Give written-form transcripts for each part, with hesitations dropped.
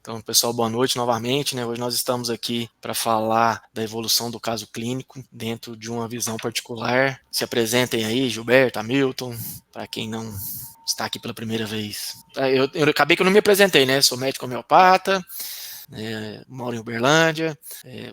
Então, pessoal, boa noite novamente, né? Hoje nós estamos aqui para falar da evolução do caso clínico dentro de uma visão particular. Se apresentem aí, Gilberto, Hamilton, para quem não está aqui pela primeira vez. Eu acabei que eu não me apresentei, né? Sou médico homeopata, moro em Uberlândia,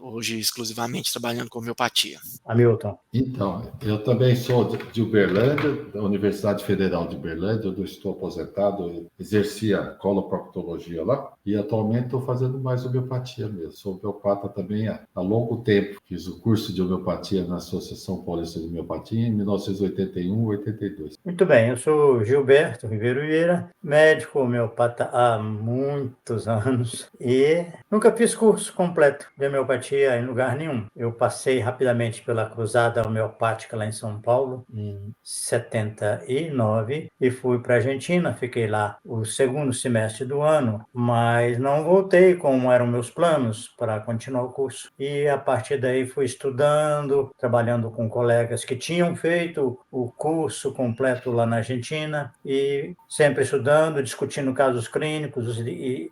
hoje exclusivamente trabalhando com homeopatia. Hamilton. Então, eu também sou de Uberlândia, da Universidade Federal de Uberlândia, onde eu estou aposentado, eu exercia coloproctologia lá, e atualmente estou fazendo mais homeopatia mesmo. Sou homeopata também há longo tempo. Fiz o curso de homeopatia na Associação Paulista de Homeopatia em 1981 82. Muito bem, eu sou Gilberto Ribeiro Vieira, médico homeopata há muitos anos e nunca fiz curso completo de homeopatia em lugar nenhum. Eu passei rapidamente pela cruzada homeopática lá em São Paulo, em 79, e fui para a Argentina, fiquei lá o segundo semestre do ano, mas não voltei como eram meus planos para continuar o curso. E a partir daí fui estudando, trabalhando com colegas que tinham feito o curso completo lá na Argentina e sempre estudando, discutindo casos clínicos e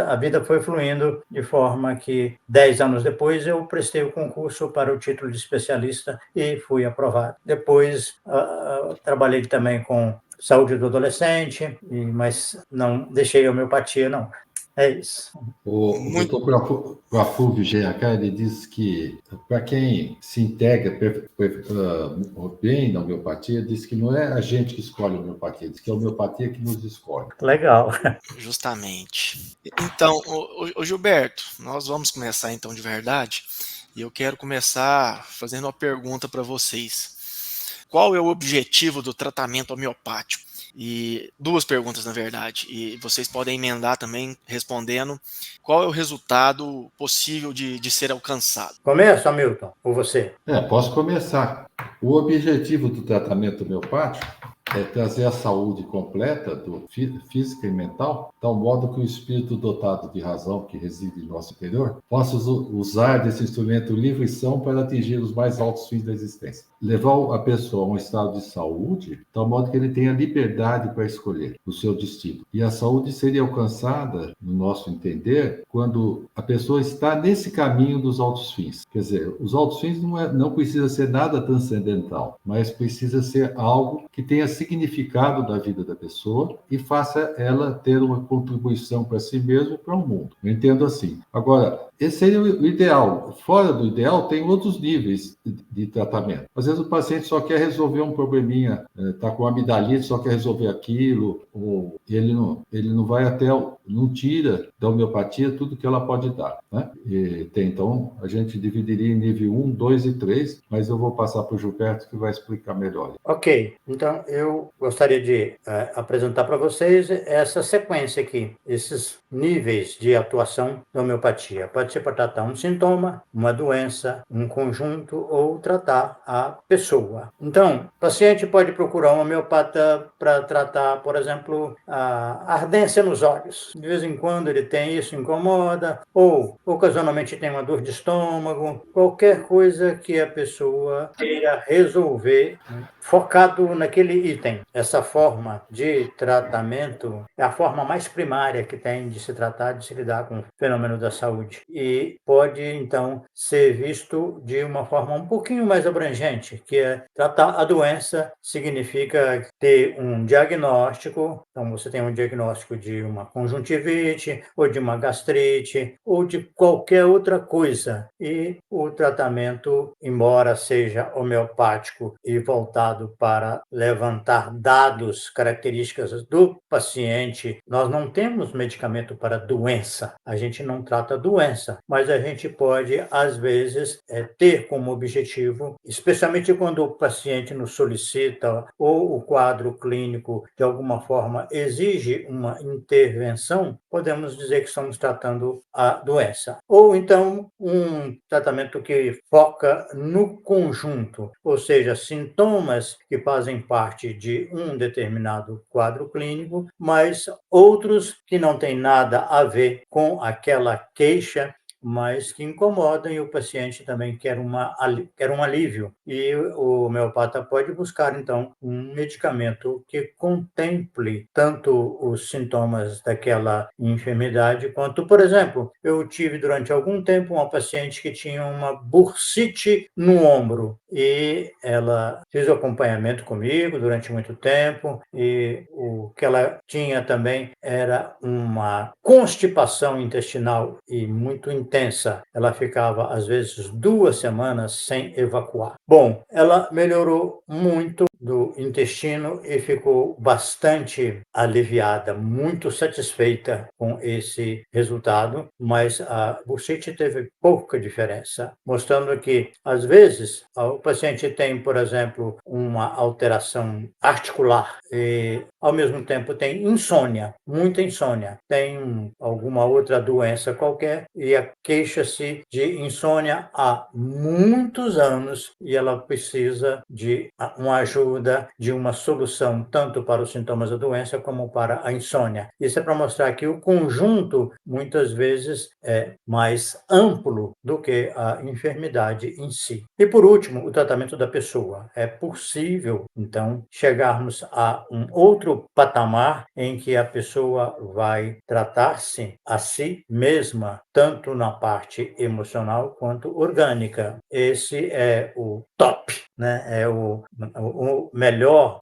a vida foi fluindo de forma que 10 anos depois eu prestei o concurso para o título de especialista e fui aprovado. Depois trabalhei também com saúde do adolescente, mas não deixei a homeopatia, não. É isso. O doutor Guafúvio GH, ele diz que para quem se integra bem na homeopatia, diz que não é a gente que escolhe a homeopatia, diz que é a homeopatia que nos escolhe. Legal. Justamente. Então, ô Gilberto, nós vamos começar então de verdade, e eu quero começar fazendo uma pergunta para vocês. Qual é o objetivo do tratamento homeopático? E duas perguntas, na verdade, e vocês podem emendar também respondendo qual é o resultado possível de ser alcançado. Começa, Hamilton, ou você? Posso começar. O objetivo do tratamento homeopático é trazer a saúde completa, física e mental, de tal modo que o espírito dotado de razão que reside em nosso interior possa usar desse instrumento livre e são para atingir os mais altos fins da existência. Levar a pessoa a um estado de saúde, de tal modo que ele tenha liberdade para escolher o seu destino. E a saúde seria alcançada, no nosso entender, quando a pessoa está nesse caminho dos altos fins. Quer dizer, os altos fins não precisa ser nada transcendental, mas precisa ser algo que tenha significado da vida da pessoa e faça ela ter uma contribuição para si mesma e para o mundo. Eu entendo assim. Agora, esse seria o ideal. Fora do ideal, tem outros níveis de tratamento. Às vezes o paciente só quer resolver um probleminha, está com amidalite, só quer resolver aquilo, ou ele não vai não tira da homeopatia tudo que ela pode dar, né? Então, a gente dividiria em nível 1, 2 e 3, mas eu vou passar para o Gilberto que vai explicar melhor. Ok, então eu gostaria de apresentar para vocês essa sequência aqui, esses níveis de atuação da homeopatia. Pode ser para tratar um sintoma, uma doença, um conjunto ou tratar a pessoa. Então, o paciente pode procurar um homeopata para tratar, por exemplo, a ardência nos olhos. De vez em quando ele tem isso, incomoda, ou ocasionalmente tem uma dor de estômago, qualquer coisa que a pessoa queira resolver, focado naquele item. Essa forma de tratamento é a forma mais primária que tem de se tratar, de se lidar com o fenômeno da saúde. E pode, então, ser visto de uma forma um pouquinho mais abrangente, que é tratar a doença significa ter um diagnóstico. Então, você tem um diagnóstico de uma conjuntivite, ou de uma gastrite, ou de qualquer outra coisa. E o tratamento, embora seja homeopático e voltado para levantar dados, características do paciente, nós não temos medicamento para doença. A gente não trata doença, mas a gente pode, às vezes, ter como objetivo, especialmente quando o paciente nos solicita ou o quadro clínico, de alguma forma, exige uma intervenção, podemos dizer que estamos tratando a doença. Ou então, um tratamento que foca no conjunto, ou seja, sintomas que fazem parte de um determinado quadro clínico, mas outros que não têm nada a ver com aquela queixa, mas que incomodam, e o paciente também quer um alívio. E o homeopata pode buscar, então, um medicamento que contemple tanto os sintomas daquela enfermidade quanto, por exemplo, eu tive durante algum tempo uma paciente que tinha uma bursite no ombro e ela fez o acompanhamento comigo durante muito tempo, e o que ela tinha também era uma constipação intestinal e muito intensa. Ela ficava, às vezes, 2 semanas sem evacuar. Bom, ela melhorou muito do intestino e ficou bastante aliviada, muito satisfeita com esse resultado, mas a bursite teve pouca diferença, mostrando que, às vezes, o paciente tem, por exemplo, uma alteração articular e, ao mesmo tempo, tem insônia, muita insônia, tem alguma outra doença qualquer e queixa-se de insônia há muitos anos e ela precisa de uma ajuda, de uma solução, tanto para os sintomas da doença como para a insônia. Isso é para mostrar que o conjunto, muitas vezes, é mais amplo do que a enfermidade em si. E, por último, o tratamento da pessoa. É possível, então, chegarmos a um outro patamar em que a pessoa vai tratar-se a si mesma, tanto na parte emocional quanto orgânica. Esse é o top, né? É o melhor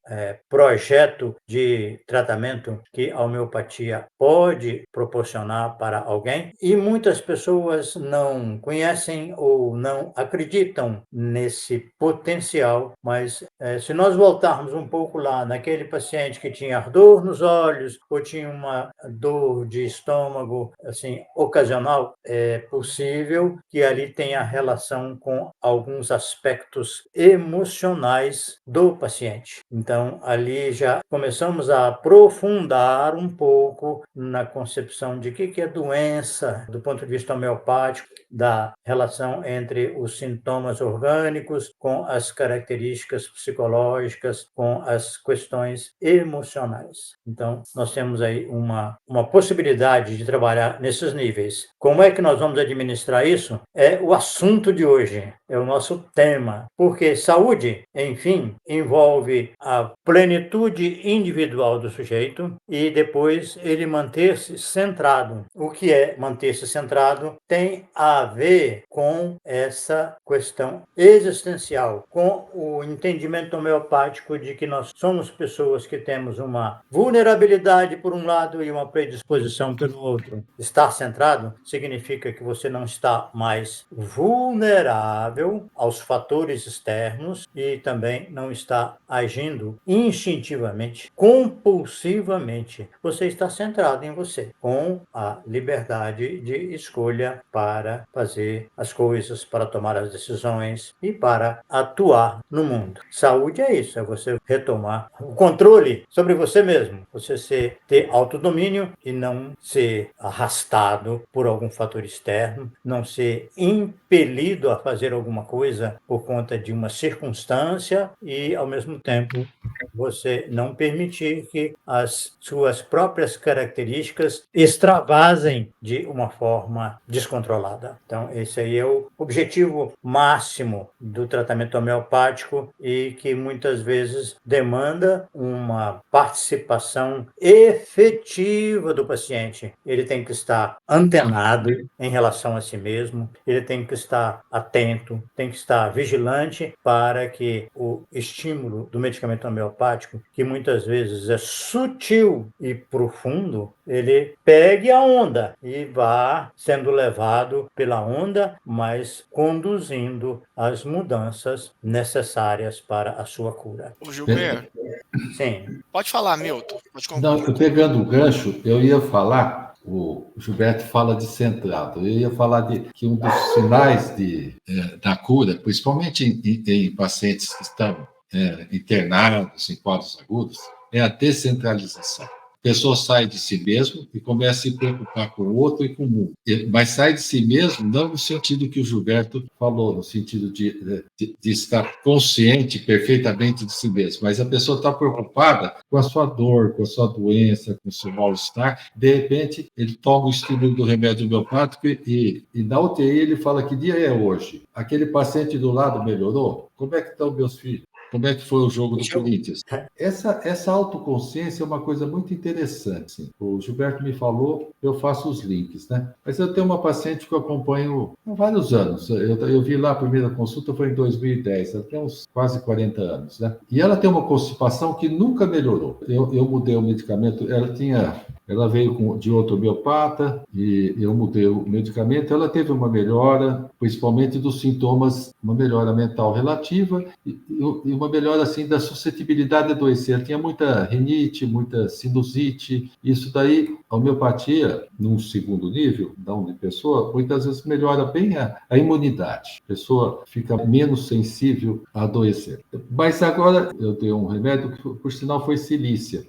projeto de tratamento que a homeopatia pode proporcionar para alguém, e muitas pessoas não conhecem ou não acreditam nesse potencial, mas se nós voltarmos um pouco lá naquele paciente que tinha ardor nos olhos ou tinha uma dor de estômago assim ocasional, é possível que ali tenha relação com alguns aspectos emocionais do paciente. Então, ali já começamos a aprofundar um pouco na concepção de que é doença do ponto de vista homeopático, da relação entre os sintomas orgânicos com as características psicológicas, com as questões emocionais. Então, nós temos aí uma possibilidade de trabalhar nesses níveis. Como é que nós vamos administrar isso? É o assunto de hoje, é o nosso tema, porque saúde, enfim, envolve a plenitude individual do sujeito e depois ele manter-se centrado. O que é manter-se centrado tem a ver com essa questão existencial, com o entendimento homeopático de que nós somos pessoas que temos uma vulnerabilidade por um lado e uma predisposição pelo outro. Estar centrado significa que você não está mais vulnerável aos fatores externos e também não está agindo instintivamente, compulsivamente. Você está centrado em você, com a liberdade de escolha para fazer as coisas, para tomar as decisões e para atuar no mundo. Saúde é isso, é você retomar o controle sobre você mesmo, você ter autodomínio e não ser arrastado por algum fator externo, não ser impelido a fazer alguma coisa por conta de uma circunstância e, ao mesmo tempo, você não permitir que as suas próprias características extravasem de uma forma descontrolada. Então, esse aí é o objetivo máximo do tratamento homeopático e que muitas vezes demanda uma participação efetiva do paciente. Ele tem que estar antenado em relação a si mesmo, ele tem que estar atento, tem que estar vigilante para que o estímulo do medicamento homeopático, que muitas vezes é sutil e profundo, ele pegue a onda e vá sendo levado pela onda, mas conduzindo as mudanças necessárias para a sua cura. Ô, Gilberto, Sim. pode falar, Milton. Pode Não, concluir. pegando o gancho, eu ia falar, o Gilberto fala de centrado, eu ia falar que um dos sinais da cura, principalmente em pacientes que estão internados em quadros agudos, é a descentralização. pessoa sai de si mesmo e começa a se preocupar com o outro e com o mundo. Mas sai de si mesmo não no sentido que o Gilberto falou, no sentido de estar consciente perfeitamente de si mesmo, mas a pessoa está preocupada com a sua dor, com a sua doença, com o seu mal-estar. De repente, ele toma o estímulo do remédio homeopático e na UTI ele fala: que dia é hoje? Aquele paciente do lado melhorou? Como é que estão meus filhos? Como é que foi o jogo do Corinthians? Essa autoconsciência é uma coisa muito interessante. Sim. O Gilberto me falou, eu faço os links, né? Mas eu tenho uma paciente que eu acompanho há vários anos. Eu vi lá a primeira consulta, foi em 2010, ela tem uns quase 40 anos, né? E ela tem uma constipação que nunca melhorou. Eu mudei o medicamento, ela veio de outro homeopata e eu mudei o medicamento. Ela teve uma melhora, principalmente dos sintomas, uma melhora mental relativa e uma melhora assim da suscetibilidade a adoecer. Ela tinha muita rinite, muita sinusite. Isso daí, a homeopatia, num segundo nível, da de pessoa, muitas vezes melhora bem a imunidade. A pessoa fica menos sensível a adoecer. Mas agora eu dei um remédio que, por sinal, foi silícia,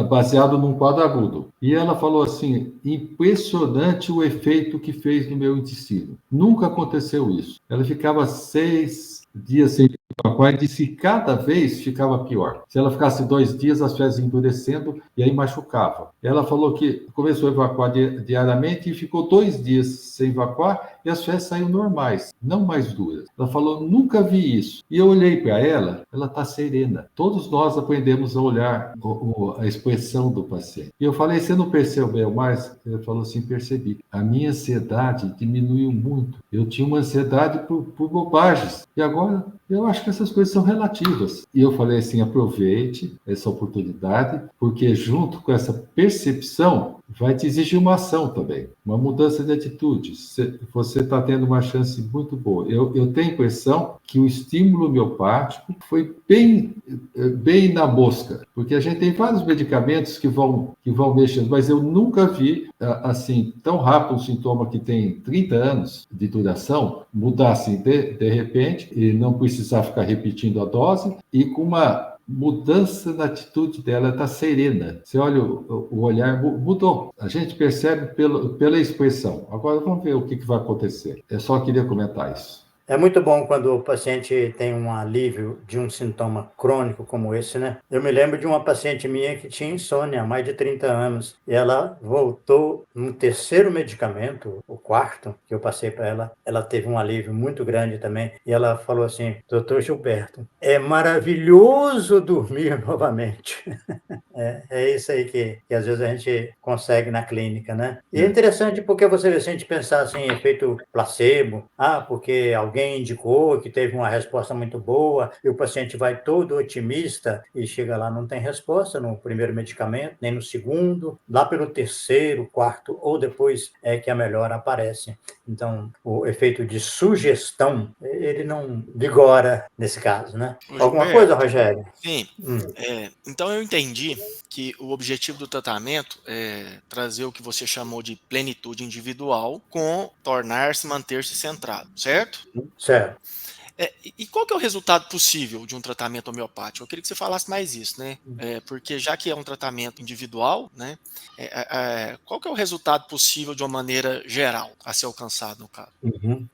baseado num quadro agudo. E ela falou assim: impressionante o efeito que fez no meu intestino. Nunca aconteceu isso. Ela ficava 6 dias sem evacuar e disse que cada vez ficava pior. Se ela ficasse 2 dias, as fezes endurecendo e aí machucava. Ela falou que começou a evacuar diariamente e ficou 2 dias sem evacuar e as fezes saíram normais, não mais duras. Ela falou: nunca vi isso. E eu olhei para ela está serena. Todos nós aprendemos a olhar a expressão do paciente. E eu falei: você não percebeu mais? Ele falou assim: percebi. A minha ansiedade diminuiu muito. Eu tinha uma ansiedade por bobagens. E agora eu acho que essas coisas são relativas. E eu falei assim: aproveite essa oportunidade, porque junto com essa percepção vai te exigir uma ação também, uma mudança de atitude. Você está tendo uma chance muito boa. Eu tenho a impressão que o estímulo homeopático foi bem na mosca, porque a gente tem vários medicamentos que vão mexendo, mas eu nunca vi assim tão rápido um sintoma que tem 30 anos de duração mudar assim de repente e não precisar ficar repetindo a dose e com uma mudança na atitude dela, está serena. Você olha, o olhar mudou. A gente percebe pela expressão. Agora vamos ver o que vai acontecer. Eu só queria comentar isso. É muito bom quando o paciente tem um alívio de um sintoma crônico como esse, né? Eu me lembro de uma paciente minha que tinha insônia há mais de 30 anos e ela voltou no terceiro medicamento, o quarto, que eu passei para ela. Ela teve um alívio muito grande também e ela falou assim: doutor Gilberto, é maravilhoso dormir novamente. É isso aí que às vezes a gente consegue na clínica, né? E é interessante porque você vê, se a gente pensar assim, em efeito placebo, porque alguém indicou que teve uma resposta muito boa e o paciente vai todo otimista e chega lá, não tem resposta no primeiro medicamento, nem no segundo, lá pelo terceiro, quarto ou depois é que a melhora aparece. Então, o efeito de sugestão, ele não vigora nesse caso, né? Alguma coisa, Rogério? Sim. Então, eu entendi que o objetivo do tratamento é trazer o que você chamou de plenitude individual com tornar-se, manter-se centrado, certo? Certo. E qual que é o resultado possível de um tratamento homeopático? Eu queria que você falasse mais isso, né? Porque já que é um tratamento individual, né? Qual que é o resultado possível de uma maneira geral a ser alcançado no caso?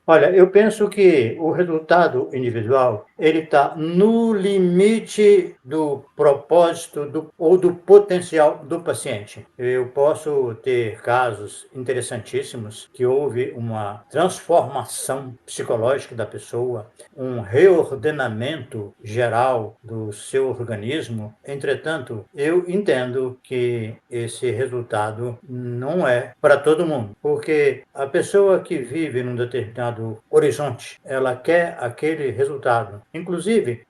Olha, eu penso que o resultado individual ele está no limite do propósito ou do potencial do paciente. Eu posso ter casos interessantíssimos que houve uma transformação psicológica da pessoa, um reordenamento geral do seu organismo. Entretanto, eu entendo que esse resultado não é para todo mundo, porque a pessoa que vive num determinado horizonte, ela quer aquele resultado. Inclusive,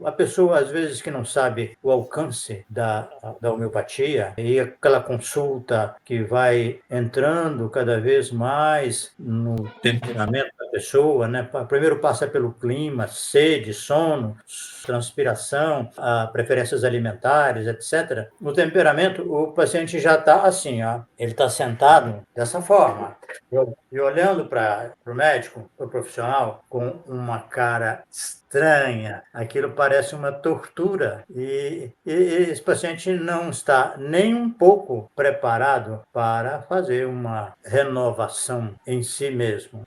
a pessoa, às vezes, que não sabe o alcance da homeopatia e aquela consulta que vai entrando cada vez mais no temperamento da pessoa, né? Primeiro passa pelo clima, sede, sono, transpiração, preferências alimentares, etc. No temperamento, o paciente já está assim, ele está sentado dessa forma. E olhando para o médico, para o profissional, com uma cara estranha, aquilo parece uma tortura. E esse paciente não está nem um pouco preparado para fazer uma renovação em si mesmo.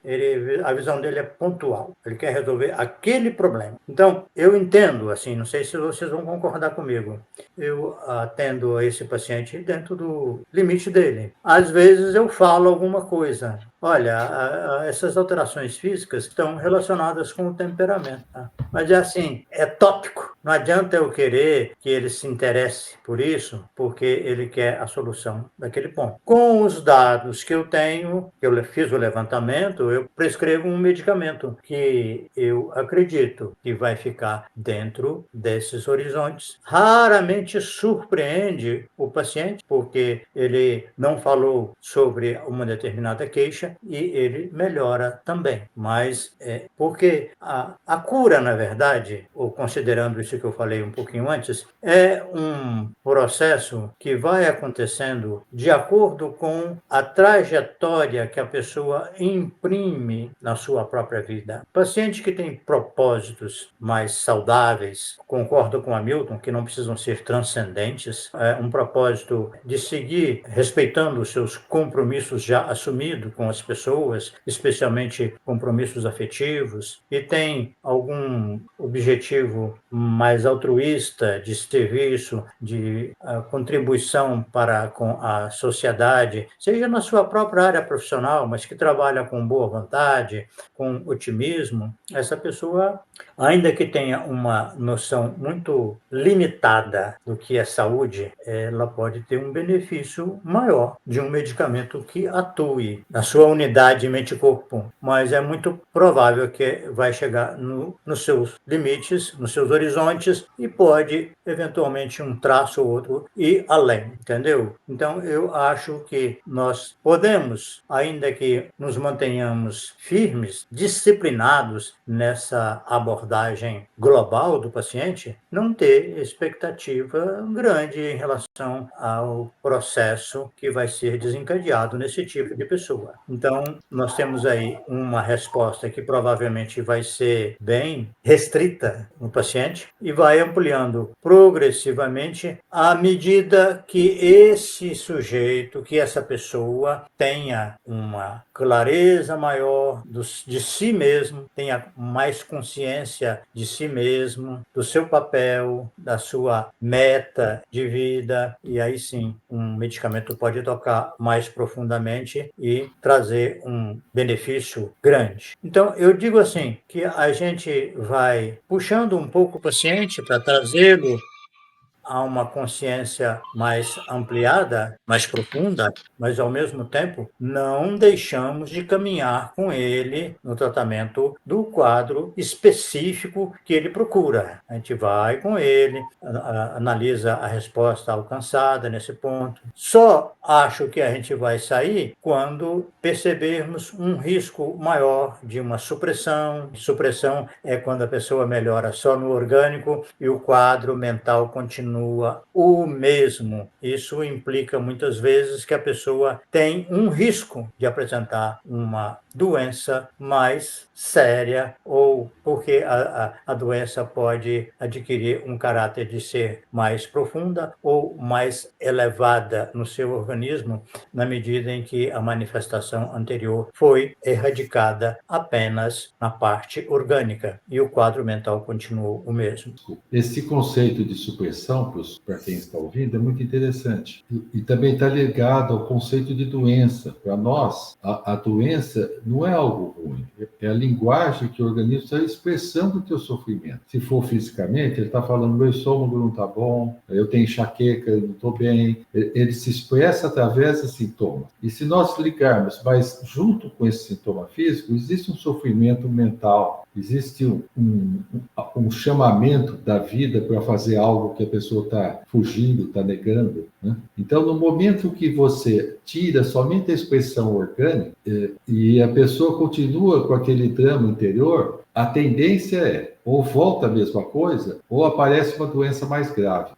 A visão dele é pontual, ele quer resolver aquele problema. Então, eu entendo, assim, não sei se vocês vão concordar comigo, eu atendo esse paciente dentro do limite dele. Às vezes eu falo alguma coisa. Olha, essas alterações físicas estão relacionadas com o temperamento, tá? Mas é assim, é tópico. Não adianta eu querer que ele se interesse por isso, porque ele quer a solução daquele ponto. Com os dados que eu tenho, que eu fiz o levantamento, eu prescrevo um medicamento que eu acredito que vai ficar dentro desses horizontes. Raramente surpreende o paciente, porque ele não falou sobre uma determinada queixa e ele melhora também. Mas porque a cura, na verdade, ou considerando isso que eu falei um pouquinho antes, é um processo que vai acontecendo de acordo com a trajetória que a pessoa imprime na sua própria vida. Paciente que tem propósitos mais saudáveis, concordo com Hamilton, que não precisam ser transcendentes, um propósito de seguir respeitando os seus compromissos já assumidos com as pessoas, especialmente compromissos afetivos, e tem algum objetivo mais altruísta de serviço, de contribuição para com a sociedade, seja na sua própria área profissional, mas que trabalha com boa vontade, com otimismo, essa pessoa, ainda que tenha uma noção muito limitada do que é saúde, ela pode ter um benefício maior de um medicamento que atue na sua unidade mente-corpo, mas é muito provável que vai chegar nos seus limites, nos seus horizontes e pode, eventualmente, um traço ou outro ir além, entendeu? Então, eu acho que nós podemos, ainda que nos mantenhamos firmes, disciplinados nessa abordagem global do paciente, não ter expectativa grande em relação ao processo que vai ser desencadeado nesse tipo de pessoa. Então, nós temos aí uma resposta que provavelmente vai ser bem restrita no paciente e vai ampliando progressivamente à medida que esse sujeito, que essa pessoa tenha uma clareza maior de si mesmo, tenha mais consciência de si mesmo, do seu papel, da sua meta de vida, e aí sim um medicamento pode tocar mais profundamente e trazer um benefício grande. Então, eu digo assim, que a gente vai puxando um pouco o paciente para trazê-lo a uma consciência mais ampliada, mais profunda, mas, ao mesmo tempo, não deixamos de caminhar com ele no tratamento do quadro específico que ele procura. A gente vai com ele, analisa a resposta alcançada nesse ponto. Só acho que a gente vai sair quando percebermos um risco maior de uma supressão. Supressão é quando a pessoa melhora só no orgânico e o quadro mental continua o mesmo. Isso implica muitas vezes que a pessoa tem um risco de apresentar uma doença mais séria, ou porque a doença pode adquirir um caráter de ser mais profunda ou mais elevada no seu organismo, na medida em que a manifestação anterior foi erradicada apenas na parte orgânica e o quadro mental continuou o mesmo. Esse conceito de supressão, para quem está ouvindo, é muito interessante. E também está ligado ao conceito de doença. Para nós, a doença não é algo ruim, é a linguagem que o organismo está expressando o teu sofrimento. Se for fisicamente, ele está falando, meu estômago não está bom, eu tenho enxaqueca, eu não estou bem. Ele se expressa através de sintomas. E se nós ligarmos, mas junto com esse sintoma físico, existe um sofrimento mental, existe um chamamento da vida para fazer algo que a pessoa está fugindo, está negando, né? Então, no momento que você tira somente a expressão orgânica e a pessoa continua com aquele drama interior, a tendência é ou volta a mesma coisa, ou aparece uma doença mais grave.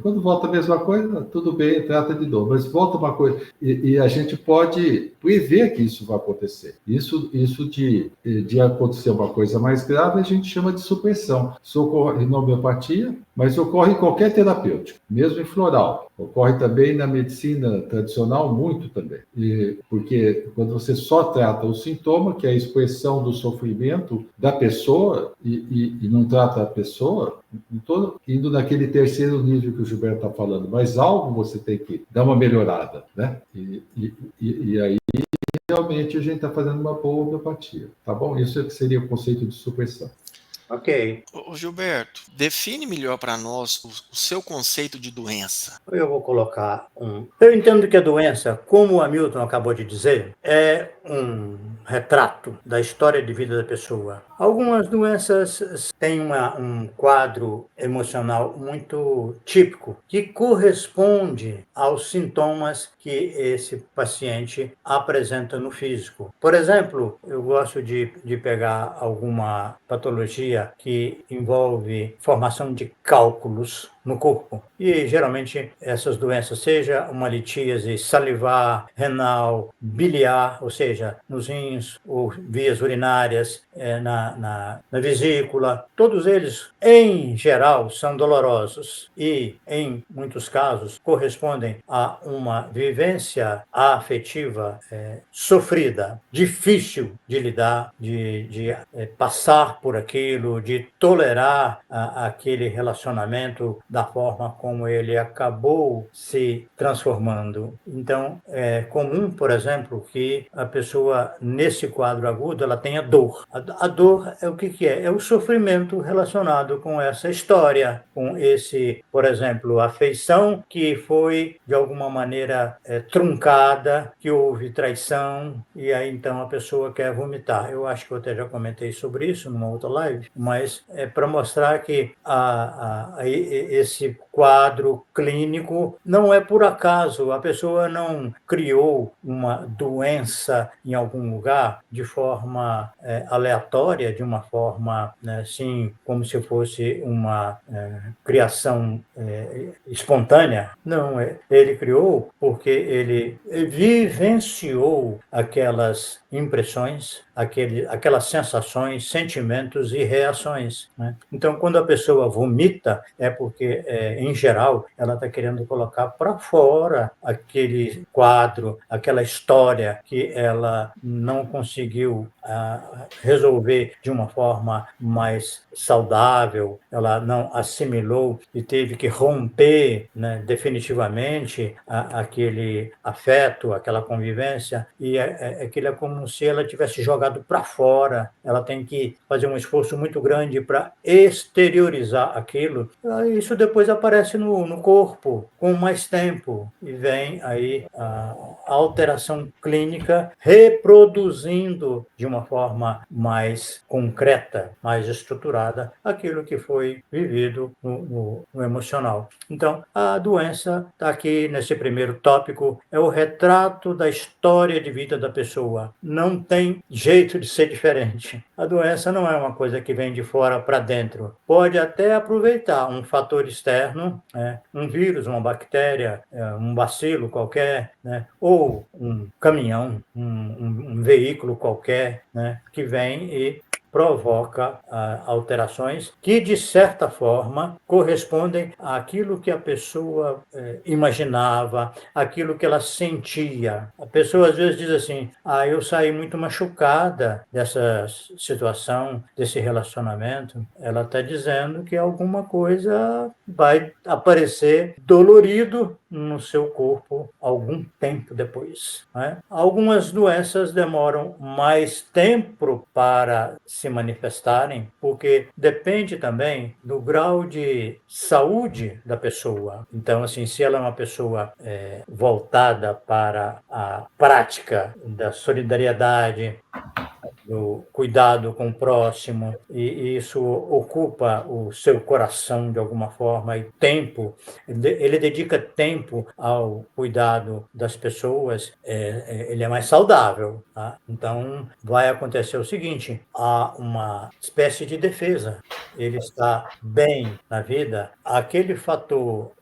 Quando volta a mesma coisa, tudo bem, trata de novo, mas volta uma coisa, e a gente pode prever que isso vai acontecer. Isso de acontecer uma coisa mais grave, a gente chama de supressão. Isso ocorre na homeopatia, mas ocorre em qualquer terapêutico, mesmo em floral. Ocorre também na medicina tradicional, muito também. Porque quando você só trata o sintoma, que é a expressão do sofrimento da pessoa, e não trata a pessoa, estou indo naquele terceiro nível que o Gilberto está falando, mas algo você tem que dar uma melhorada, né? E aí, realmente, a gente está fazendo uma boa homeopatia, tá bom? Isso é que seria o conceito de supressão. Ok. Ô Gilberto, define melhor para nós o seu conceito de doença. Eu vou colocar um. Eu entendo que a doença, como o Hamilton acabou de dizer, é um retrato da história de vida da pessoa. Algumas doenças têm um quadro emocional muito típico, que corresponde aos sintomas que esse paciente apresenta no físico. Por exemplo, eu gosto de pegar alguma patologia que envolve formação de cálculos no corpo. E geralmente essas doenças, seja uma litíase salivar, renal, biliar, ou seja, nos rins ou vias urinárias, na vesícula, todos eles, em geral, são dolorosos e, em muitos casos, correspondem a uma vivência afetiva sofrida, difícil de lidar, de passar por aquilo, de tolerar aquele relacionamento da forma como ele acabou se transformando. Então, é comum, por exemplo, que a pessoa, nesse quadro agudo, ela tenha dor. A dor é o que é? É o sofrimento relacionado com essa história, com esse, por exemplo, afeição que foi, de alguma maneira, truncada, que houve traição, e aí então a pessoa quer vomitar. Eu acho que eu até já comentei sobre isso numa outra live, mas é para mostrar que esse quadro clínico não é por acaso, a pessoa não criou uma doença em algum lugar de forma aleatória, de uma forma, né, assim, como se fosse uma criação espontâea. Não, ele criou porque ele vivenciou aquelas impressões, aquelas sensações, sentimentos e reações, né? Então, quando a pessoa vomita, é porque, em geral, ela está querendo colocar para fora aquele quadro, aquela história que ela não conseguiu resolver de uma forma mais saudável, ela não assimilou e teve que romper, né, definitivamente aquele afeto, aquela convivência, e aquilo é como se ela tivesse jogado para fora. Ela tem que fazer um esforço muito grande para exteriorizar aquilo. Isso depois aparece no corpo com mais tempo e vem aí a alteração clínica reproduzindo de uma forma mais concreta, mais estruturada, aquilo que foi vivido no emocional. Então, a doença está aqui nesse primeiro tópico, é o retrato da história de vida da pessoa. Não tem jeito de ser diferente. A doença não é uma coisa que vem de fora para dentro. Pode até aproveitar um fator externo, né, um vírus, uma bactéria, um bacilo qualquer, né, ou um caminhão, um veículo qualquer, né, que vem e provoca alterações que, de certa forma, correspondem àquilo que a pessoa imaginava, aquilo que ela sentia. A pessoa, às vezes, diz assim, eu saí muito machucada dessa situação, desse relacionamento. Ela está dizendo que alguma coisa vai aparecer dolorido no seu corpo algum tempo depois, né? Algumas doenças demoram mais tempo para se manifestarem, porque depende também do grau de saúde da pessoa. Então, assim, se ela é uma pessoa voltada para a prática da solidariedade, do cuidado com o próximo, e isso ocupa o seu coração de alguma forma, e tempo, ele dedica tempo ao cuidado das pessoas, ele é mais saudável, tá? Então, vai acontecer o seguinte: há uma espécie de defesa. Ele está bem na vida, aquele fator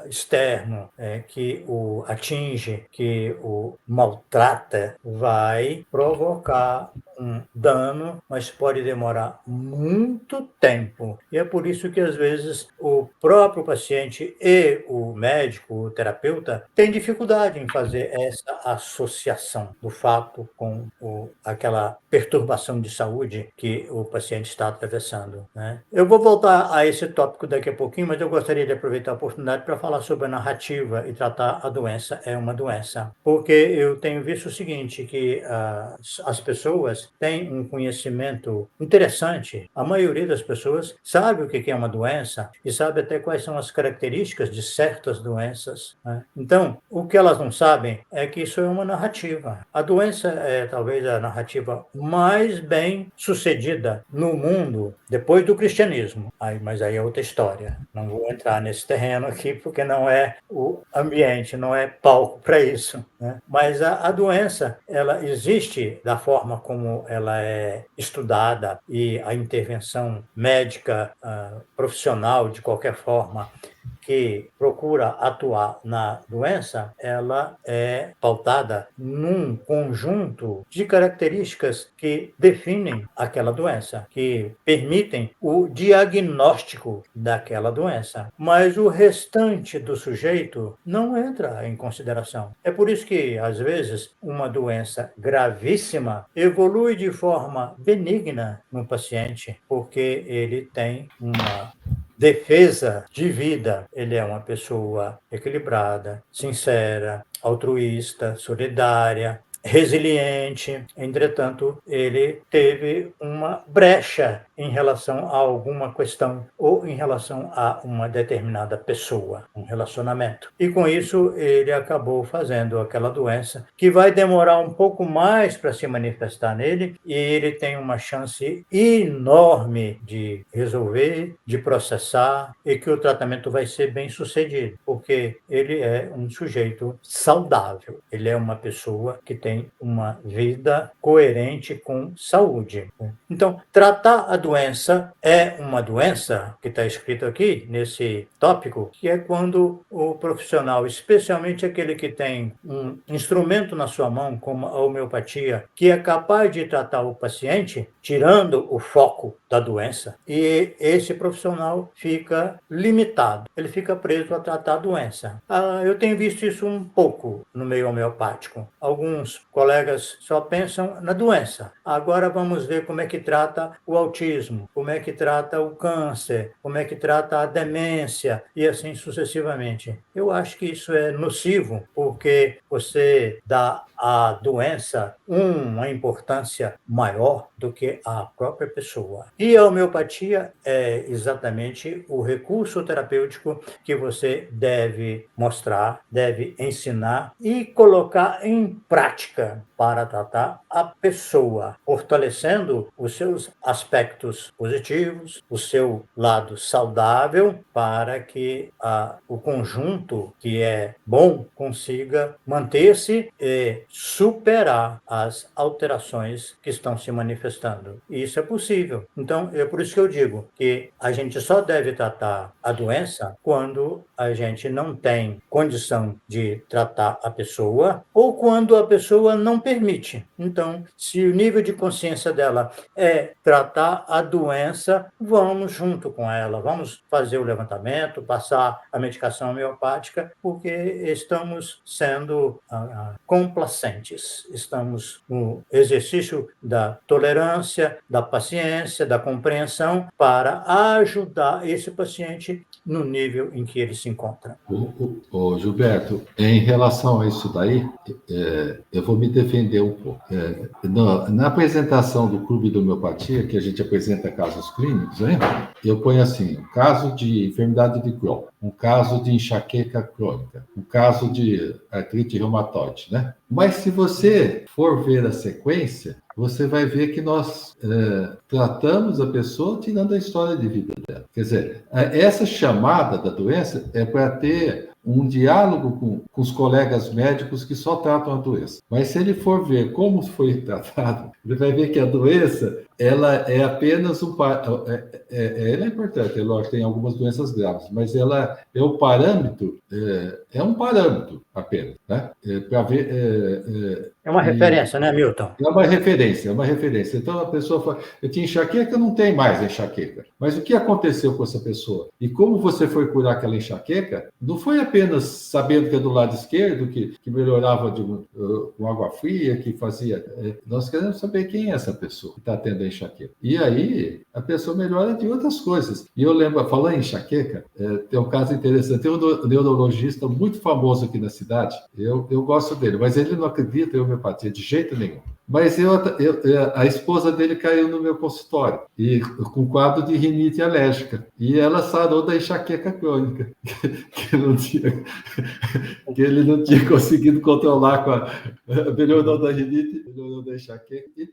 externo que o atinge, que o maltrata, vai provocar um dano, mas pode demorar muito tempo. E é por isso que, às vezes, o próprio paciente e o médico, o terapeuta, têm dificuldade em fazer essa associação do fato com aquela perturbação de saúde que o paciente está atravessando, né? Eu vou voltar a esse tópico daqui a pouquinho, mas eu gostaria de aproveitar a oportunidade para falar sobre a narrativa e tratar a doença é uma doença. Porque eu tenho visto o seguinte, que as pessoas têm um conhecimento interessante. A maioria das pessoas sabe o que é uma doença e sabe até quais são as características de certas doenças, né? Então, o que elas não sabem é que isso é uma narrativa. A doença é talvez a narrativa mais bem sucedida no mundo depois do cristianismo. Mas aí é outra história. Não vou entrar nesse terreno aqui porque não é o ambiente, não é palco para isso, né? Mas a doença, ela existe da forma como ela é estudada, e a intervenção médica, profissional, de qualquer forma, que procura atuar na doença, ela é pautada num conjunto de características que definem aquela doença, que permitem o diagnóstico daquela doença. Mas o restante do sujeito não entra em consideração. É por isso que, às vezes, uma doença gravíssima evolui de forma benigna no paciente, porque ele tem uma defesa de vida. Ele é uma pessoa equilibrada, sincera, altruísta, solidária, resiliente. Entretanto, ele teve uma brecha em relação a alguma questão ou em relação a uma determinada pessoa, um relacionamento. E com isso, ele acabou fazendo aquela doença que vai demorar um pouco mais para se manifestar nele, e ele tem uma chance enorme de resolver, de processar, e que o tratamento vai ser bem sucedido, porque ele é um sujeito saudável, ele é uma pessoa que tem uma vida coerente com saúde. Então, tratar a doença é uma doença, que está escrito aqui nesse tópico, que é quando o profissional, especialmente aquele que tem um instrumento na sua mão, como a homeopatia, que é capaz de tratar o paciente, tirando o foco da doença, e esse profissional fica limitado, ele fica preso a tratar a doença. Eu tenho visto isso um pouco no meio homeopático. Alguns colegas só pensam na doença. Agora vamos ver como é que trata o autismo, como é que trata o câncer, como é que trata a demência, e assim sucessivamente. Eu acho que isso é nocivo, porque você dá à doença uma importância maior do que a própria pessoa. E a homeopatia é exatamente o recurso terapêutico que você deve mostrar, deve ensinar e colocar em prática para tratar a pessoa, fortalecendo os seus aspectos positivos, o seu lado saudável, para que o conjunto que é bom consiga manter-se e superar as alterações que estão se manifestando. E isso é possível. Então, é por isso que eu digo que a gente só deve tratar a doença quando a gente não tem condição de tratar a pessoa, ou quando a pessoa não permite. Então, se o nível de consciência dela é tratar a doença, vamos junto com ela, vamos fazer o levantamento, passar a medicação homeopática, porque estamos sendo complacentes, estamos no exercício da tolerância, da paciência, da compreensão, para ajudar esse paciente no nível em que ele se encontra. Ô, Gilberto, em relação a isso daí, eu vou me defender um pouco. Na apresentação do Clube de Homeopatia, que a gente apresenta casos clínicos, né, eu ponho assim, caso de enfermidade de Crohn. um caso de enxaqueca crônica, um caso de artrite reumatoide, né? Mas se você for ver a sequência, você vai ver que nós tratamos a pessoa tirando a história de vida dela. Quer dizer, essa chamada da doença é para ter um diálogo com os colegas médicos que só tratam a doença. Mas se ele for ver como foi tratado, ele vai ver que a doença, ela é apenas ela é importante, é lógico, tem algumas doenças graves, mas ela é o parâmetro, é um parâmetro apenas, né? Para ver... É uma referência, né, Milton? É uma referência, é uma referência. Então a pessoa fala, eu tinha enxaqueca, não tem mais enxaqueca. Mas o que aconteceu com essa pessoa? E como você foi curar aquela enxaqueca, não foi apenas sabendo que é do lado esquerdo, que melhorava com água fria, que fazia... Nós queremos saber quem é essa pessoa que está tendo a enxaqueca. E aí a pessoa melhora de outras coisas. E eu lembro, falando em enxaqueca, tem um caso interessante. Tem um neurologista muito famoso aqui na cidade, eu gosto dele, mas ele não acredita em homeopatia de jeito nenhum. Mas a esposa dele caiu no meu consultório, e com quadro de rinite alérgica. E ela sarou da enxaqueca crônica, que ele não tinha conseguido controlar com a melhorou da rinite, melhorou da enxaqueca. E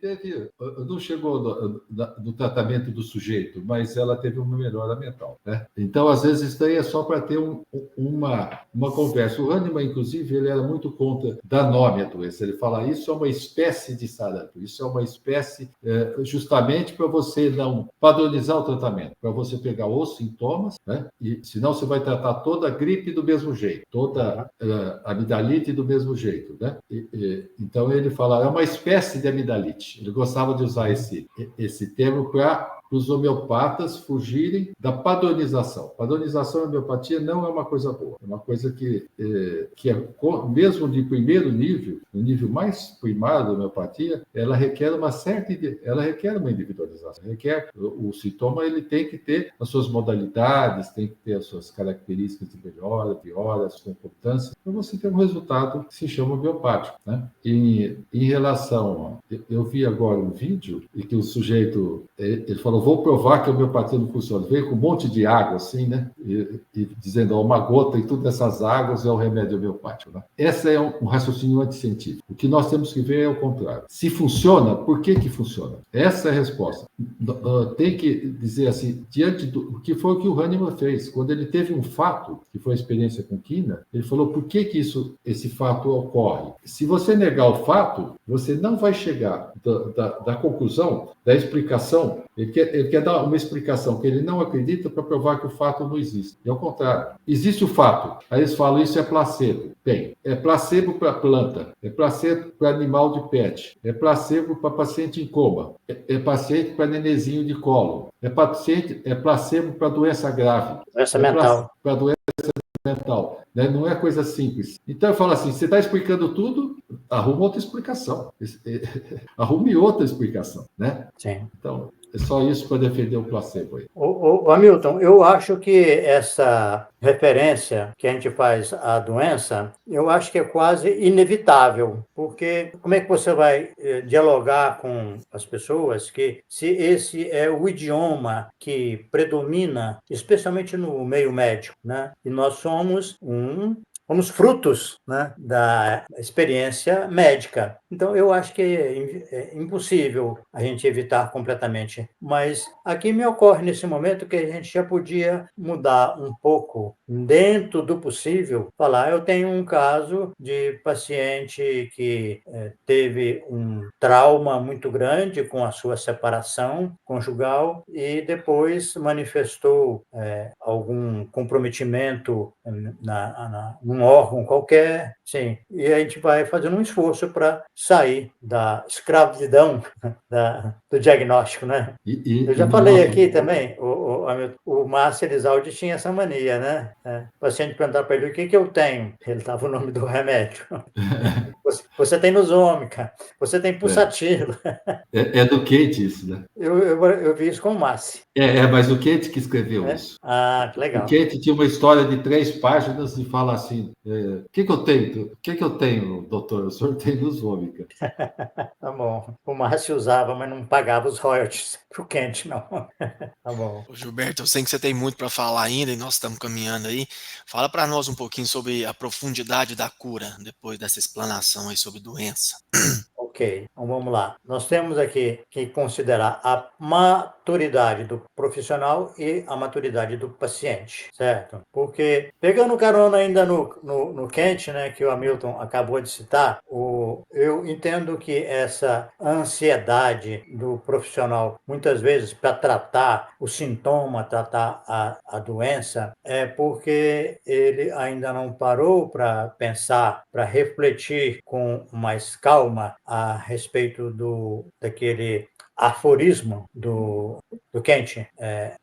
não chegou no tratamento do sujeito, mas ela teve uma melhora mental, né? Então, às vezes, isso daí é só para ter uma conversa. O Hahnemann, inclusive, ele era muito contra dar nome à doença. Ele fala, isso é uma espécie de sarampo, isso é uma espécie justamente para você não padronizar o tratamento, para você pegar os sintomas, né? E senão você vai tratar toda a gripe do mesmo jeito, toda a amidalite do mesmo jeito, né? Então ele fala, é uma espécie de amidalite. Ele gostava de usar esse termo para os homeopatas fugirem da padronização. Padronização em homeopatia não é uma coisa boa, é uma coisa que mesmo de primeiro nível, no nível mais primário da homeopatia, ela requer uma individualização. O sintoma, ele tem que ter as suas modalidades, tem que ter as suas características de melhora, piora, as concordâncias, para você ter um resultado que se chama homeopático, né? E em relação, eu vi agora um vídeo em que o sujeito, ele falou, vou provar que a homeopatia não funciona. Veio com um monte de água, assim, né? E dizendo, uma gota e todas essas águas é o remédio homeopático, né? Esse é um raciocínio anticientífico. O que nós temos que ver é o contrário. Se funciona, por que funciona? Essa é a resposta. Tem que dizer assim, diante do que foi o que o Hahnemann fez. Quando ele teve um fato, que foi a experiência com quina, ele falou, por que esse fato ocorre? Se você negar o fato, você não vai chegar da conclusão, da explicação. Ele quer dar uma explicação que ele não acredita para provar que o fato não existe. E ao contrário, existe o fato. Aí eles falam, isso é placebo. Bem, é placebo para planta, é placebo para animal de pet, é placebo para paciente em coma, é paciente para nenenzinho de colo, é placebo para doença grave. Doença mental. Para doença mental, né? Não é coisa simples. Então eu falo assim, você está explicando tudo, arruma outra explicação. Arrume outra explicação, né? Sim. Então, é só isso para defender o placebo aí. Hamilton, eu acho que essa referência que a gente faz à doença, eu acho que é quase inevitável, porque como é que você vai dialogar com as pessoas que, se esse é o idioma que predomina, especialmente no meio médico, né? E nós somos frutos, né, da experiência médica. Então, eu acho que é impossível a gente evitar completamente. Mas aqui me ocorre, nesse momento, que a gente já podia mudar um pouco, dentro do possível, falar, eu tenho um caso de paciente que teve um trauma muito grande com a sua separação conjugal e depois manifestou algum comprometimento num órgão qualquer, sim. E a gente vai fazendo um esforço para sair da escravidão do diagnóstico, né? Eu já falei aqui também, o Márcio Elizalde tinha essa mania, né? O paciente perguntava para ele, o que eu tenho? Ele dava o nome do remédio. Você tem Nuzômica, você tem Pulsatilo. É do Kate isso, né? Eu vi isso com o Márcio. Mas o Kate que escreveu isso. Ah, que legal. O Kate tinha uma história de 3 páginas e fala assim, assim, o que que eu tenho? O que que eu tenho, doutor? O senhor tem luz ômica. Tá bom. O Márcio usava, mas não pagava os royalties pro Kent, não. Tá bom. Ô, Gilberto, eu sei que você tem muito para falar ainda e nós estamos caminhando aí. Fala para nós um pouquinho sobre a profundidade da cura, depois dessa explanação aí sobre doença. Ok, então vamos lá. Nós temos aqui que considerar a maturidade do profissional e a maturidade do paciente, certo? Porque, pegando carona ainda no Kent, né, que o Hamilton acabou de citar, eu entendo que essa ansiedade do profissional, muitas vezes, para tratar o sintoma, tratar a doença, é porque ele ainda não parou para pensar, para refletir com mais calma a respeito daquele aforismo do Kant,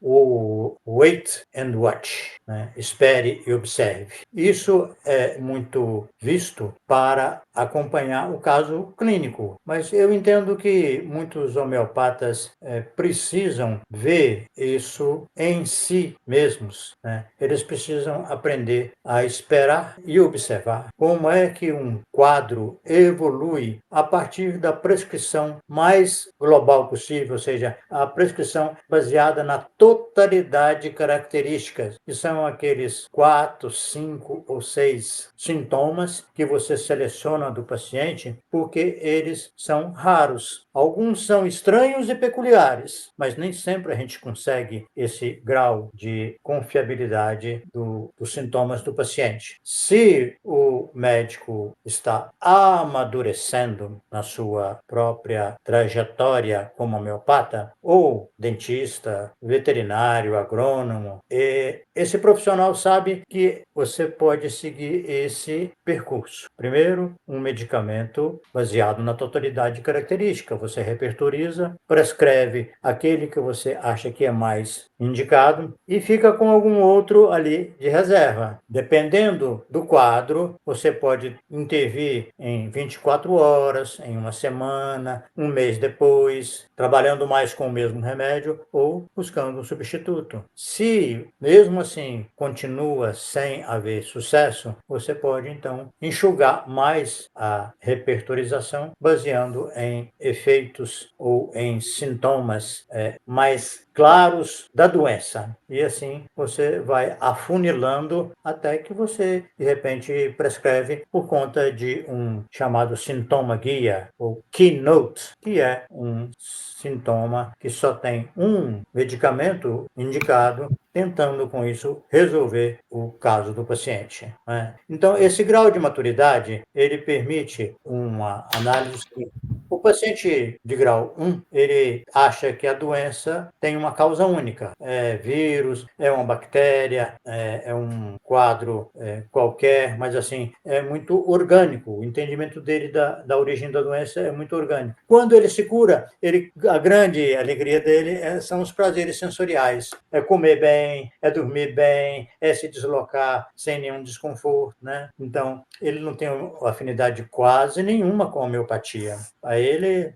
o wait and watch, né? Espere e observe. Isso é muito visto para acompanhar o caso clínico, mas eu entendo que muitos homeopatas precisam ver isso em si mesmos, né? Eles precisam aprender a esperar e observar como é que um quadro evolui a partir da prescrição mais global possível, ou seja, a prescrição baseada na totalidade de características, que são aqueles 4, 5 ou 6 sintomas que você seleciona do paciente, porque eles são raros. Alguns são estranhos e peculiares, mas nem sempre a gente consegue esse grau de confiabilidade dos sintomas do paciente. Se o médico está amadurecendo na sua própria trajetória como homeopata, ou dentista, veterinário, agrônomo, esse profissional sabe que você pode seguir esse percurso. Primeiro, um medicamento baseado na totalidade de característica. Você repertoriza, prescreve aquele que você acha que é mais indicado e fica com algum outro ali de reserva. Dependendo do quadro, você pode intervir em 24 horas, em uma semana, um mês depois, trabalhando mais com o mesmo remédio ou buscando um substituto. Se, mesmo assim, continua sem haver sucesso, você pode, então, enxugar mais a repertorização baseando em efeitos ou em sintomas mais claros da doença. E assim você vai afunilando até que você, de repente, prescreve por conta de um chamado sintoma guia, ou keynote, que é um sintoma que só tem um medicamento indicado, tentando com isso resolver o caso do paciente, né? Então, esse grau de maturidade, ele permite uma análise que o paciente de grau 1, ele acha que a doença tem uma causa única. É vírus, é uma bactéria, é um quadro qualquer, mas assim, é muito orgânico. O entendimento dele da origem da doença é muito orgânico. Quando ele se cura, a grande alegria dele são os prazeres sensoriais. É comer bem, é dormir bem, é se deslocar sem nenhum desconforto, né? Então, ele não tem afinidade quase nenhuma com a homeopatia. A ele,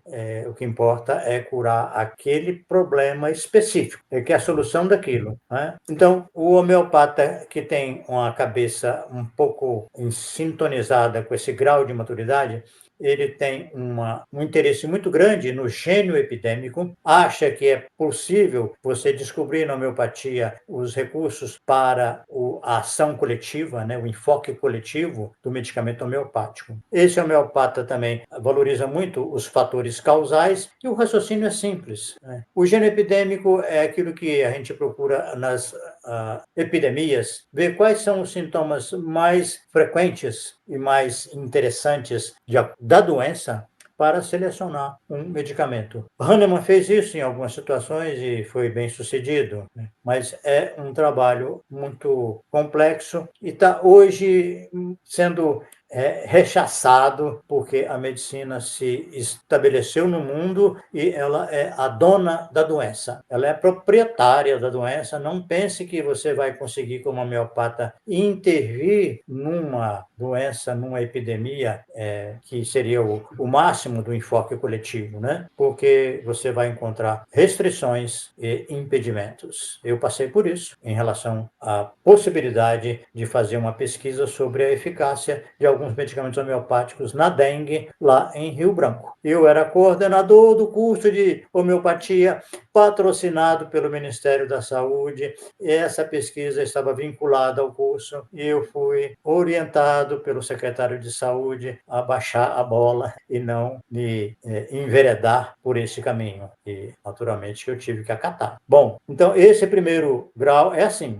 o que importa é curar aquele problema específico, que é a solução daquilo, né? Então, o homeopata que tem uma cabeça um pouco sintonizada com esse grau de maturidade, ele tem um interesse muito grande no gênio epidêmico, acha que é possível você descobrir na homeopatia os recursos para a ação coletiva, né, o enfoque coletivo do medicamento homeopático. Esse homeopata também valoriza muito os fatores causais e o raciocínio é simples, né? O gênio epidêmico é aquilo que a gente procura nas epidemias, ver quais são os sintomas mais frequentes e mais interessantes da doença para selecionar um medicamento. Hahnemann fez isso em algumas situações e foi bem sucedido, né? Mas é um trabalho muito complexo e está hoje sendo é rechaçado porque a medicina se estabeleceu no mundo e ela é a dona da doença. Ela é proprietária da doença. Não pense que você vai conseguir, como homeopata, intervir numa doença, numa epidemia, que seria o máximo do enfoque coletivo, né? Porque você vai encontrar restrições e impedimentos. Eu passei por isso em relação à possibilidade de fazer uma pesquisa sobre a eficácia de alguns medicamentos homeopáticos na dengue, lá em Rio Branco. Eu era coordenador do curso de homeopatia, patrocinado pelo Ministério da Saúde. Essa pesquisa estava vinculada ao curso e eu fui orientado pelo secretário de Saúde a baixar a bola e não me enveredar por esse caminho. E, naturalmente, eu tive que acatar. Bom, então, esse primeiro grau é assim.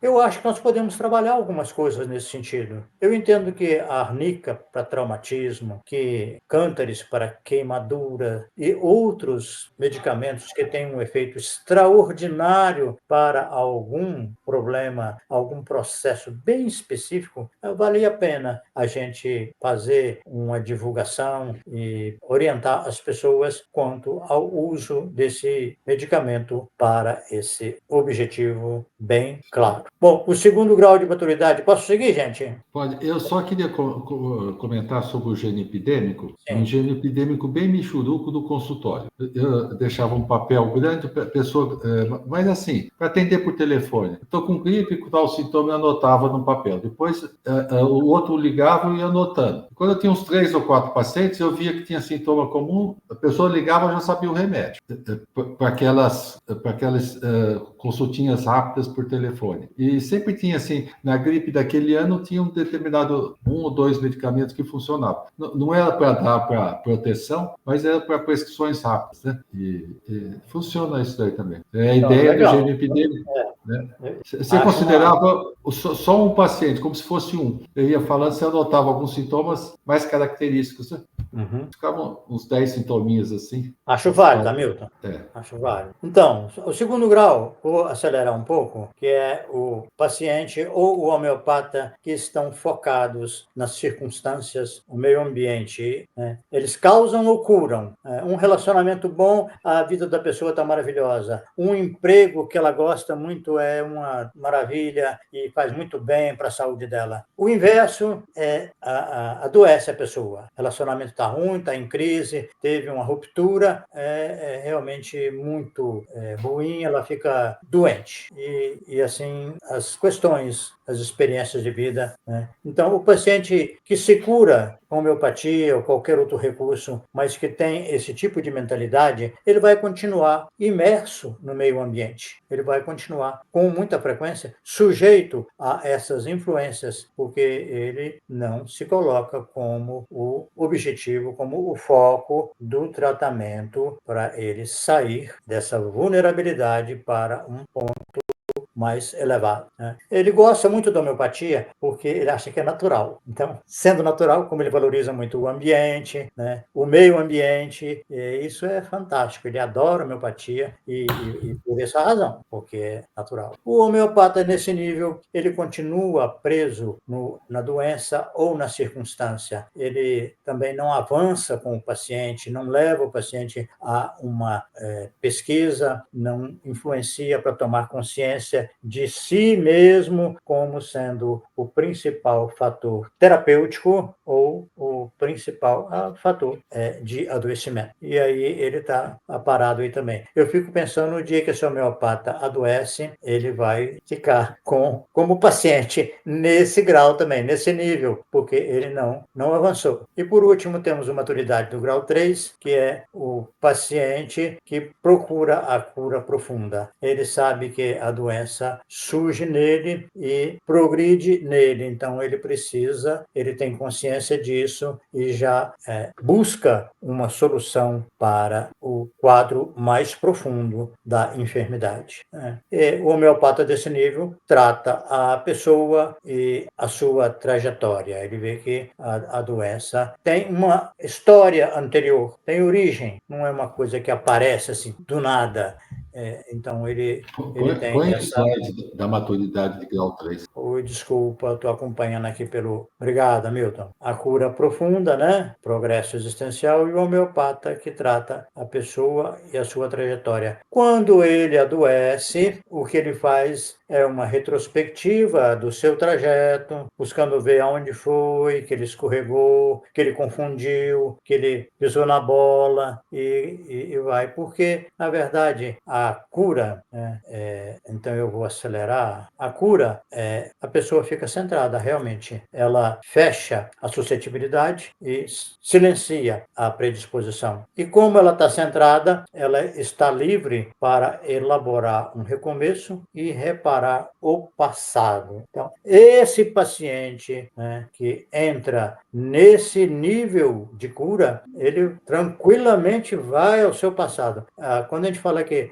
Eu acho que nós podemos trabalhar algumas coisas nesse sentido. Eu entendo que a arnica para traumatismo, que cântares para queimadura e outros medicamentos que têm um efeito extraordinário para algum problema, algum processo bem específico, vale a pena a gente fazer uma divulgação e orientar as pessoas quanto ao uso desse medicamento para esse objetivo bem claro. Bom, o segundo grau de maturidade, posso seguir, gente? Pode. Eu só queria comentar sobre o gênio epidêmico, um Sim. gênio epidêmico bem michuruco do consultório. Eu deixava um papel grande para a pessoa, mas assim, para atender por telefone. Estou com gripe, com tal sintoma, eu anotava no papel. Depois o outro ligava e ia anotando. Quando eu tinha uns 3 ou 4 pacientes, eu via que tinha sintoma comum, a pessoa ligava e já sabia o remédio, para aquelas consultinhas rápidas por telefone. E sempre tinha assim, na gripe daquele ano, tinha um determinado 1 ou 2 medicamentos que funcionavam. Não era para dar para proteção, mas era para prescrições rápidas, né? E funciona isso daí também. É a ideia do gênio epidêmico. Né? Você considerava só um paciente, como se fosse um. Eu ia falando, você anotava alguns sintomas mais característicos, né? Uhum. Ficavam uns 10 sintominhas assim. Acho válido, Hamilton. Acho válido. Então, o segundo grau, vou acelerar um pouco, que é o paciente ou o homeopata que estão focados nas circunstâncias, o meio ambiente. Né? Eles causam ou curam. Um relacionamento bom, a vida da pessoa está maravilhosa. Um emprego que ela gosta muito é uma maravilha e faz muito bem para a saúde dela. O inverso adoece a pessoa. O relacionamento está ruim, está em crise, teve uma ruptura, é realmente muito ruim, ela fica doente. E assim, as questões, as experiências de vida. Né? Então, o paciente que se cura com homeopatia ou qualquer outro recurso, mas que tem esse tipo de mentalidade, ele vai continuar imerso no meio ambiente. Ele vai continuar, com muita frequência, sujeito a essas influências, porque ele não se coloca como o objetivo, como o foco do tratamento para ele sair dessa vulnerabilidade para um ponto mais elevado. Né? Ele gosta muito da homeopatia porque ele acha que é natural. Então, sendo natural, como ele valoriza muito o ambiente, né? O meio ambiente, isso é fantástico. Ele adora a homeopatia e por essa razão, porque é natural. O homeopata, nesse nível, ele continua preso na doença ou na circunstância. Ele também não avança com o paciente, não leva o paciente a uma pesquisa, não influencia para tomar consciência de si mesmo como sendo o principal fator terapêutico ou o principal fator de adoecimento. E aí ele está parado aí também. Eu fico pensando no dia que esse homeopata adoece, ele vai ficar como paciente nesse grau também, nesse nível, porque ele não avançou. E por último, temos a maturidade do grau 3, que é o paciente que procura a cura profunda. Ele sabe que a doença surge nele e progride nele, então ele tem consciência disso e já busca uma solução para o quadro mais profundo da enfermidade. E o homeopata desse nível trata a pessoa e a sua trajetória. Ele vê que a doença tem uma história anterior, tem origem, não é uma coisa que aparece assim do nada. Então, ele tem Põe o essa... slide da maturidade de grau 3. Oi, desculpa, estou acompanhando aqui pelo... Obrigado, Milton. A cura profunda, né? Progresso existencial, e o homeopata, que trata a pessoa e a sua trajetória. Quando ele adoece, o que ele faz é uma retrospectiva do seu trajeto, buscando ver aonde foi, que ele escorregou, que ele confundiu, que ele pisou na bola e vai. Porque, na verdade, a cura, né, então eu vou acelerar, a cura, a pessoa fica centrada, realmente. Ela fecha a suscetibilidade e silencia a predisposição. E como ela está centrada, ela está livre para elaborar um recomeço e reparar o passado. Então, esse paciente, né, que entra nesse nível de cura, ele tranquilamente vai ao seu passado. Quando a gente fala que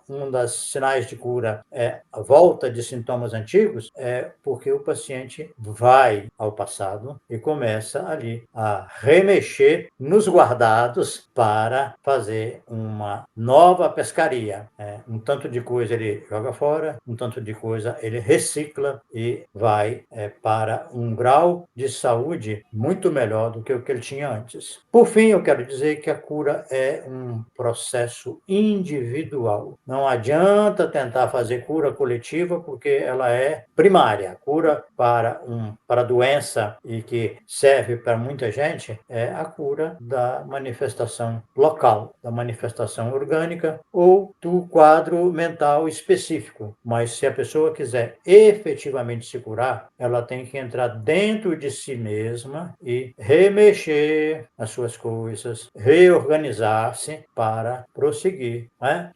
um dos sinais de cura é a volta de sintomas antigos, é porque o paciente vai ao passado e começa ali a remexer nos guardados para fazer uma nova pescaria. Um tanto de coisa ele joga fora, um tanto de coisa ele recicla e vai para um grau de saúde muito melhor do que o que ele tinha antes. Por fim, eu quero dizer que a cura é um processo individual. Não adianta tentar fazer cura coletiva, porque ela é primária. Cura para a doença e que serve para muita gente é a cura da manifestação local, da manifestação orgânica ou do quadro mental específico. Mas se a pessoa quiser efetivamente se curar, ela tem que entrar dentro de si mesma e remexer as suas coisas, reorganizar-se para prosseguir, né?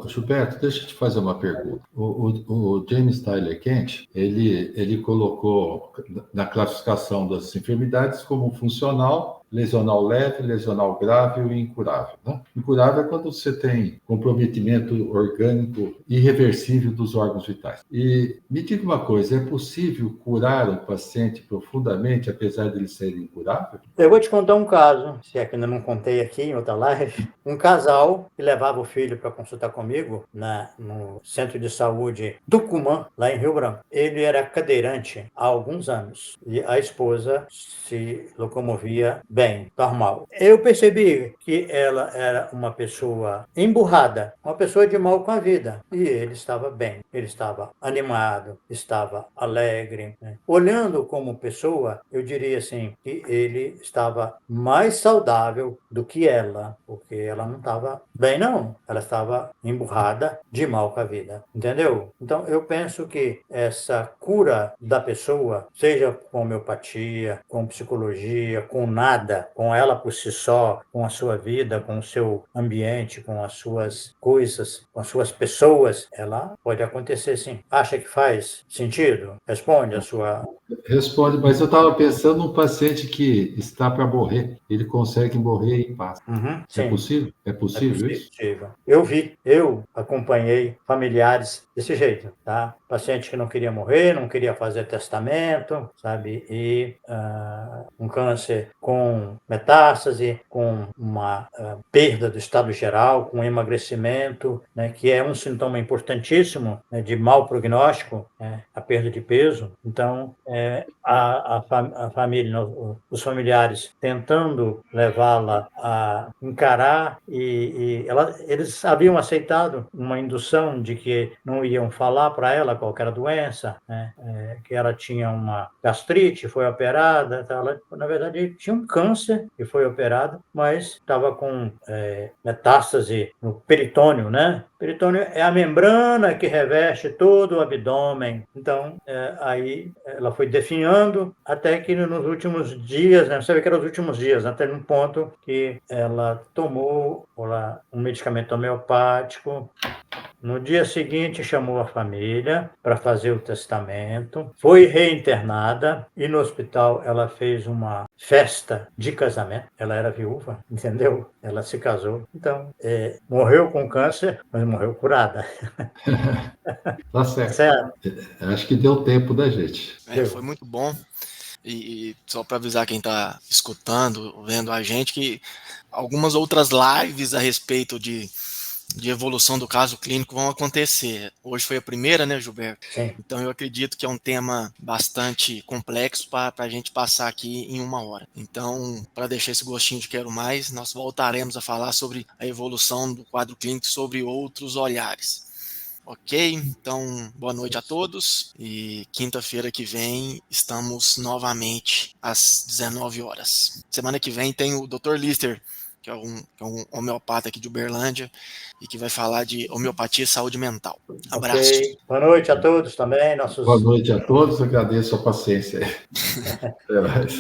Gilberto, deixa eu te fazer uma pergunta. O James Tyler Kent, ele colocou na classificação das enfermidades como funcional, lesional leve, lesional grave e incurável. Né? Incurável é quando você tem comprometimento orgânico irreversível dos órgãos vitais. E me diga uma coisa, é possível curar um paciente profundamente, apesar de ele ser incurável? Eu vou te contar um caso, se é que ainda não contei aqui em outra live. Um casal que levava o filho para consultar comigo no centro de saúde Tucumã, lá em Rio Branco. Ele era cadeirante há alguns anos e a esposa se locomovia bem, normal. Eu percebi que ela era uma pessoa emburrada, uma pessoa de mal com a vida. E ele estava bem, ele estava animado, estava alegre, né? Olhando como pessoa, eu diria assim, que ele estava mais saudável do que ela, porque ela não estava bem, não. Ela estava emburrada, de mal com a vida, entendeu? Então, eu penso que essa cura da pessoa, seja com homeopatia, com psicologia, com nada, com ela por si só, com a sua vida, com o seu ambiente, com as suas coisas, com as suas pessoas, ela pode acontecer sim. Acha que faz sentido? Responde a sua... Responde, mas eu estava pensando num paciente que está para morrer. Ele consegue morrer em paz. É Sim. possível? É possível isso? Eu acompanhei familiares desse jeito, tá? Paciente que não queria morrer, não queria fazer testamento, sabe? E um câncer com metástase, com uma perda do estado geral, com emagrecimento, né? Que é um sintoma importantíssimo, né, de mau prognóstico, né? A perda de peso. Então, a família, os familiares tentando levá-la a encarar e eles haviam aceitado uma indução de que não iam falar para ela qual era a doença, né? Que ela tinha uma gastrite, foi operada, ela, na verdade tinha um câncer e foi operada, mas estava com metástase no peritônio, né? Peritônio é a membrana que reveste todo o abdômen. Então, aí ela foi definhando até que nos últimos dias, né? Você vê que eram os últimos dias, até num ponto que ela tomou um medicamento homeopático. No dia seguinte, chamou a família para fazer o testamento, foi reinternada e no hospital ela fez uma festa de casamento. Ela era viúva, entendeu? Ela se casou. Então, morreu com câncer, mas morreu curada. Tá certo. Certo? Acho que deu tempo da gente. Foi muito bom. E só para avisar quem está escutando, vendo a gente, que algumas outras lives a respeito de de evolução do caso clínico vão acontecer. Hoje foi a primeira, né, Gilberto? Sim. Então eu acredito que é um tema bastante complexo para a gente passar aqui em 1 hora. Então, para deixar esse gostinho de quero mais, nós voltaremos a falar sobre a evolução do quadro clínico sobre outros olhares. Ok? Então, boa noite a todos e quinta-feira que vem estamos novamente às 19 horas. Semana que vem tem o Dr. Lister, que é um homeopata aqui de Uberlândia e que vai falar de homeopatia e saúde mental. Abraço. Ok. Boa noite a todos também. Boa noite a todos, agradeço a paciência. Até mais.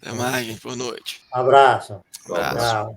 Até mais, gente. Boa noite. Abraço. Abraço. Tchau.